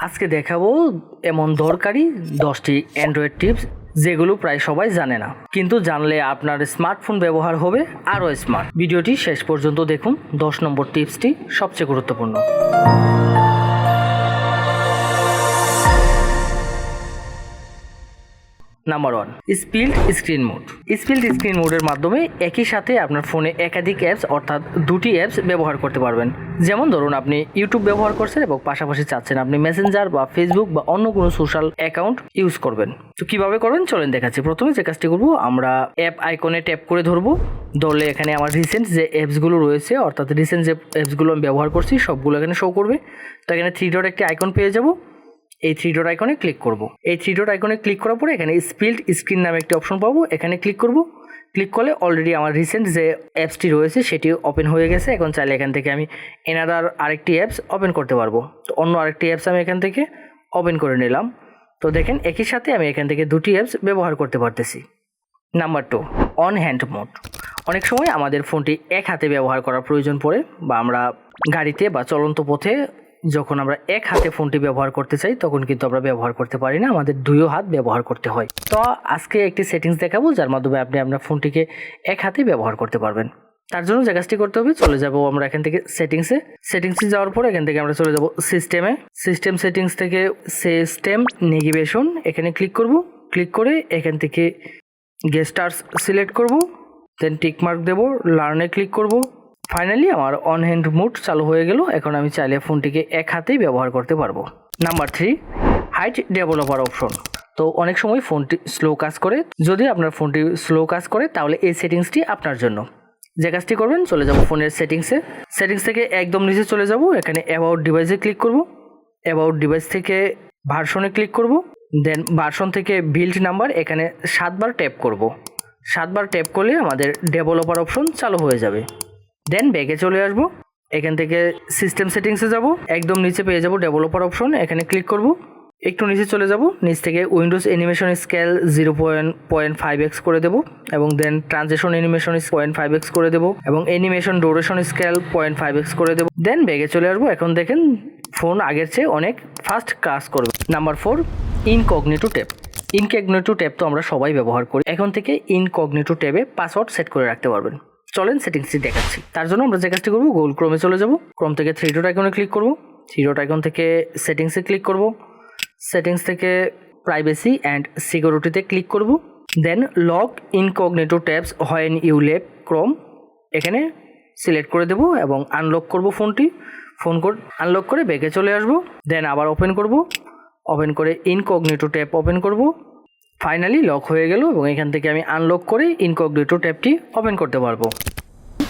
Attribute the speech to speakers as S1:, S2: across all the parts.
S1: আজকে দেখাবো এমন দরকারি 10টি অ্যান্ড্রয়েড টিপস যেগুলো প্রায় সবাই জানে না, কিন্তু জানলে আপনার স্মার্টফোন ব্যবহার হবে আরও স্মার্ট। ভিডিওটি শেষ পর্যন্ত দেখুন। 10 নম্বর টিপসটি সবচেয়ে গুরুত্বপূর্ণ। Number 1, split screen mode. Split screen মোডের মাধ্যমে একই সাথে আপনার ফোনে একাধিক অ্যাপস অর্থাৎ দুটি অ্যাপস ব্যবহার করতে পারবেন। যেমন ধরুন আপনি ইউটিউব ব্যবহার করছেন এবং পাশাপাশি চাচ্ছেন আপনি মেসেঞ্জার বা ফেসবুক বা অন্য কোনো সোশ্যাল অ্যাকাউন্ট ইউজ করবেন। তো কীভাবে করবেন চলেন দেখাচ্ছি। প্রথমে যে কাজটি করবো, আমরা অ্যাপ আইকনে ট্যাপ করে ধরবো। ধরলে এখানে আমার রিসেন্ট যে অ্যাপসগুলো রয়েছে অর্থাৎ রিসেন্ট যে অ্যাপসগুলো আমি ব্যবহার করছি সবগুলো এখানে শো করবে। তো এখানে 3 ডট একটি আইকন পেয়ে যাব। এই 3 ডট আইকনে ক্লিক করব। এই 3 ডট আইকনে ক্লিক করার পরে এখানে স্প্লিট স্ক্রিন নামে একটি অপশন পাবো, এখানে ক্লিক করব। ক্লিক করলে অলরেডি আমার রিসেন্ট যে অ্যাপসটি রয়েছে সেটি ওপেন হয়ে গেছে। এখন চাইলে এখান থেকে আমি এনাদার আরেকটি অ্যাপস ওপেন করতে পারবো। তো অন্য আরেকটি অ্যাপস আমি এখান থেকে ওপেন করে নিলাম। তো দেখেন একই সাথে আমি এখান থেকে দুটি অ্যাপস ব্যবহার করতে পারতেছি। Number 2, on hand mode. অনেক সময় আমাদের ফোনটি এক হাতে ব্যবহার করার প্রয়োজন পড়ে, বা আমরা গাড়িতে বা চলন্ত পথে যখন আমরা এক হাতে ফোনটি ব্যবহার করতে চাই তখন কিন্তু আমরা ব্যবহার করতে পারি না, আমাদের দুইও হাত ব্যবহার করতে হয়। তো আজকে একটি সেটিংস দেখাবো যার মাধ্যমে আপনি আপনার ফোনটিকে এক হাতে ব্যবহার করতে পারবেন। তার জন্য যে কাজটি করতে হবে, চলে যাব আমরা এখান থেকে সেটিংসে যাওয়ার পর এখান থেকে আমরা চলে যাব সিস্টেম সেটিংস থেকে সিস্টেম নেভিগেশন এখানে ক্লিক করব। ক্লিক করে এখান থেকে গেস্টার্স সিলেক্ট করব, দেন টিকমার্ক দেব, লার্নে ক্লিক করব। ফাইনালি আমার অন হ্যান্ড মোড চালু হয়ে গেল। এখন আমি চাইলে ফোনটিকে এক হাতেই ব্যবহার করতে পারবো। Number 3, height developer option. তো অনেক সময় ফোনটি স্লো কাজ করে। যদি আপনার ফোনটি স্লো কাজ করে তাহলে এই সেটিংসটি আপনার জন্য। যে কাজটি করবেন, চলে যাব ফোনের সেটিংস থেকে একদম নিচে চলে যাব। এখানে অ্যাবাউট ডিভাইসে ক্লিক করব। অ্যাবাউট ডিভাইস থেকে ভার্সনে ক্লিক করব। দেন ভার্সন থেকে বিল্ড নাম্বার এখানে 7 বার ট্যাপ করব। 7 বার ট্যাপ করলে আমাদের ডেভেলপার অপশন চালু হয়ে যাবে। দেন ব্যাকে চলে আসবো। এখান থেকে সিস্টেম সেটিংসে যাব, একদম নিচে পেয়ে যাব ডেভেলপার অপশন, এখানে ক্লিক করব। একটু নিচে চলে যাব, নিচ থেকে উইন্ডোজ অ্যানিমেশন স্কেল 0.5x করে দেব, এবং দেন ট্রানজিশন অ্যানিমেশন 0.5x করে দেব, এবং অ্যানিমেশন ডিউরেশন স্কেল 0.5x করে দেব। দেন ব্যাকে চলে আসবো। এখন দেখেন ফোন আগের চেয়ে অনেক ফাস্ট কাজ করবে। Number 4, incognito tab. Incognito tab তো আমরা সবাই ব্যবহার করি। এখন থেকে ইনকগনিটো ট্যাবে পাসওয়ার্ড সেট করে রাখতে পারবেন। চলেন সেটিংসটি দেখাচ্ছি। তার জন্য আমরা যে কাজটি করবো, গুগল ক্রোমে চলে যাব। ক্রোম থেকে 3 ডট আইকনে ক্লিক করব। 3 ডট আইকন থেকে সেটিংসে ক্লিক করব। সেটিংস থেকে প্রাইভেসি অ্যান্ড সিকিউরিটিতে ক্লিক করব। Then lock incognito tabs when you leave Chrome এখানে সিলেক্ট করে দেব এবং আনলক করব ফোনটি। ফোন কোড আনলক করে ব্যাকে চলে আসব। দেন আবার ওপেন করব। ওপেন করে ইনকগনিটো ট্যাব ওপেন করব। ফাইনালি লক হয়ে গেল এবং এখান থেকে আমি আনলক করে ইনকগনিটো ট্যাবটি ওপেন করতে পারবো।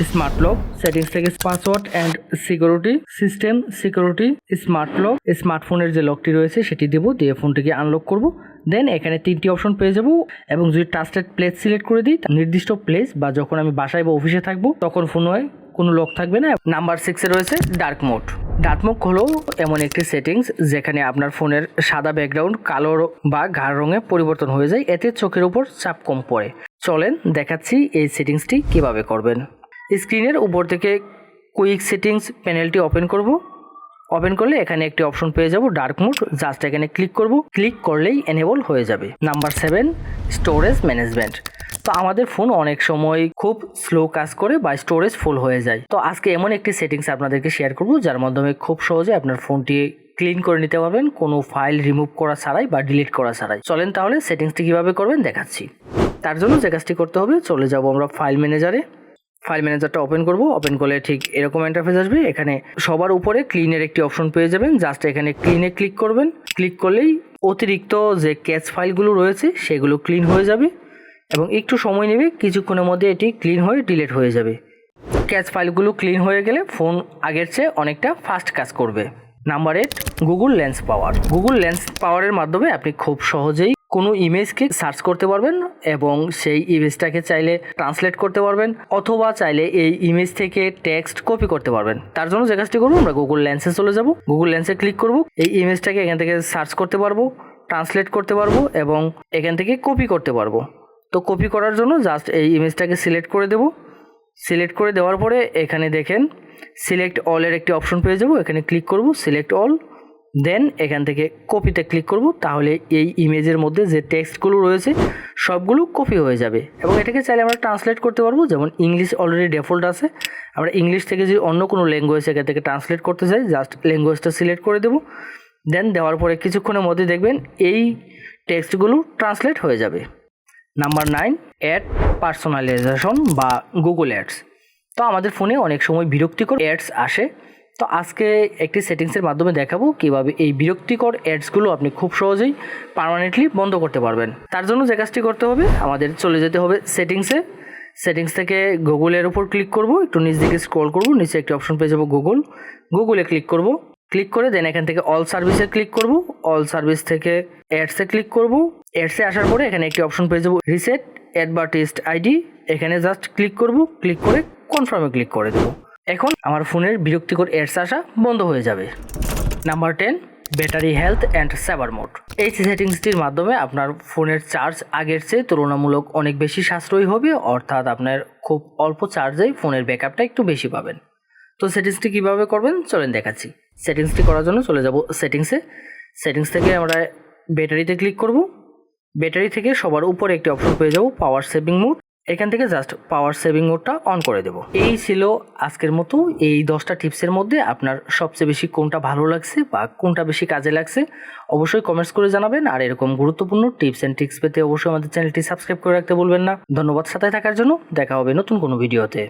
S1: স্মার্ট লক সেটিংস থেকে password and security, system security, smart lock, স্মার্টফোনের যে লকটি রয়েছে সেটি দেবো, দিয়ে ফোনটিকে আনলক করব। দেন এখানে 3টি অপশন পেয়ে যাব, এবং যদি ট্রাস্টেড প্লেস সিলেক্ট করে দিই, নির্দিষ্ট প্লেস বা যখন আমি বাসায় বা অফিসে থাকবো তখন ফোনে কোনো লক থাকবে না। নাম্বার 6-এ রয়েছে ডার্ক মোড। ডার্ক মোড হলো এমন একটি সেটিংস যেখানে আপনার ফোনের সাদা ব্যাকগ্রাউন্ড কালো বা গাঢ় রঙে পরিবর্তন হয়ে যায়, এতে চোখের উপর চাপ কম পড়ে। চলেন দেখাচ্ছি এই সেটিংসটি কিভাবে করবেন। স্ক্রিনের উপর থেকে কুইক সেটিংস প্যানেলটি ওপেন করব। ওপেন করলে এখানে একটি অপশন পেয়ে যাব ডার্ক মোড, জাস্ট এখানে ক্লিক করব। ক্লিক করলেই এনেবল হয়ে যাবে। Number 7, storage management. তো আমাদের ফোন অনেক সময় খুব স্লো কাজ করে বা স্টোরেজ ফুল হয়ে যায়। তো আজকে এমন একটি সেটিংস আপনাদেরকে শেয়ার করব যার মাধ্যমে খুব সহজে আপনার ফোনটি ক্লিন করে নিতে পারবেন, কোনো ফাইল রিমুভ করা ছাড়াই বা ডিলিট করা ছাড়াই। চলেন তাহলে সেটিংসটি কীভাবে করবেন দেখাচ্ছি। তার জন্য যে কাজটি করতে হবে, চলে যাব আমরা ফাইল ম্যানেজারে। ফাইল ম্যানেজারটা ওপেন করব। ওপেন করলে ঠিক এরকম ইন্টারফেস আসবে। এখানে সবার উপরে ক্লিনের একটি অপশন পেয়ে যাবেন, জাস্ট এখানে ক্লিনে ক্লিক করবেন। ক্লিক করলেই অতিরিক্ত যে ক্যাচ ফাইলগুলো রয়েছে সেগুলো ক্লিন হয়ে যাবে, এবং একটু সময় নেবে, কিছুক্ষণের মধ্যে এটি ক্লিন হয়ে ডিলিট হয়ে যাবে। ক্যাচ ফাইলগুলো ক্লিন হয়ে গেলে ফোন আগের চেয়ে অনেকটা ফাস্ট কাজ করবে। নাম্বার 8, গুগল লেন্স পাওয়ার। গুগল লেন্স পাওয়ারের মাধ্যমে আপনি খুব সহজেই কোনো ইমেজকে সার্চ করতে পারবেন এবং সেই ইমেজটাকে চাইলে ট্রান্সলেট করতে পারবেন, অথবা চাইলে এই ইমেজ থেকে টেক্সট কপি করতে পারবেন। তার জন্য যে কাজটি করবো, আমরা গুগল লেন্সে চলে যাব। গুগল লেন্সে ক্লিক করব। এই ইমেজটাকে এখান থেকে সার্চ করতে পারবো, ট্রান্সলেট করতে পারবো এবং এখান থেকে কপি করতে পারবো। তো কপি করার জন্য জাস্ট এই ইমেজটাকে সিলেক্ট করে দেব। সিলেক্ট করে দেওয়ার পরে এখানে দেখেন সিলেক্ট অলের একটি অপশন পেয়ে যাব, এখানে ক্লিক করব, সিলেক্ট অল। দেন এখান থেকে কপিতে ক্লিক করব, তাহলে এই ইমেজের মধ্যে যে টেক্সটগুলো রয়েছে সবগুলো কপি হয়ে যাবে। এবং এটাকে চাইলে আমরা ট্রান্সলেট করতে পারবো, যেমন ইংলিশ অলরেডি ডিফল্ট আছে, আমরা ইংলিশ থেকে যদি অন্য কোনো ল্যাঙ্গুয়েজ এখান থেকে ট্রান্সলেট করতে চাই জাস্ট ল্যাঙ্গুয়েজটা সিলেক্ট করে দেবো। দেন দেওয়ার পরে কিছুক্ষণের মধ্যে দেখবেন এই টেক্সটগুলো ট্রান্সলেট হয়ে যাবে। নাম্বার 9, অ্যাড পার্সোনালাইজেশন বা গুগল অ্যাডস। তো আমাদের ফোনে অনেক সময় বিরক্তিকর অ্যাডস আসে, তো আজকে একটি সেটিংসের মাধ্যমে দেখাবো কিভাবে এই বিরক্তিকর অ্যাডসগুলো আপনি খুব সহজেই পার্মানেন্টলি বন্ধ করতে পারবেন। তার জন্য যে কাজটি করতে হবে, আমাদের চলে যেতে হবে সেটিংসে। সেটিংস থেকে গুগলের উপর ক্লিক করব, একটু নিচ দিকে স্ক্রল করব, নিচে একটি অপশন পেয়ে যাবো গুগলে ক্লিক করব। ক্লিক করে দেন এখান থেকে অল সার্ভিসে ক্লিক করব। অল সার্ভিস থেকে অ্যাডসে ক্লিক করব। অ্যাডসে আসার পরে এখানে একটি অপশন পেয়ে যাবো রিসেট অ্যাডভার্টাইজড আইডি, এখানে জাস্ট ক্লিক করব। ক্লিক করে কনফার্মে ক্লিক করে দেবো। এখন আমার ফোনের বিরক্তিকর অ্যাডস আসা বন্ধ হয়ে যাবে। Number 10, battery health and saver mode. এই সেটিংসটির মাধ্যমে আপনার ফোনের চার্জ আগের চেয়ে তুলনামূলক অনেক বেশি সাশ্রয়ী হবে, অর্থাৎ আপনার খুব অল্প চার্জেই ফোনের ব্যাকআপটা একটু বেশি পাবেন। তো সেটিংসটি কীভাবে করবেন চলেন দেখাচ্ছি। সেটিংসটি করার জন্য চলে যাব সেটিংসে। সেটিংস থেকে আমরা ব্যাটারিতে ক্লিক করব। ব্যাটারি থেকে সবার উপরে একটি অপশন পেয়ে যাব পাওয়ার সেভিং মোড, এখান থেকে জাস্ট পাওয়ার সেভিং মোডটা অন করে দেব। এই ছিল আজকের মতো এই 10টা টিপসের মধ্যে আপনার সবচেয়ে বেশি কোনটা ভালো লাগছে বা কোনটা বেশি কাজে লাগছে অবশ্যই কমেন্টস করে জানাবেন। আর এরকম গুরুত্বপূর্ণ টিপস অ্যান্ড ট্রিক্স পেতে অবশ্যই আমাদের চ্যানেলটি সাবস্ক্রাইব করে রাখতে ভুলবেন না। ধন্যবাদ সাথে থাকার জন্য, দেখা হবে নতুন কোনো ভিডিওতে।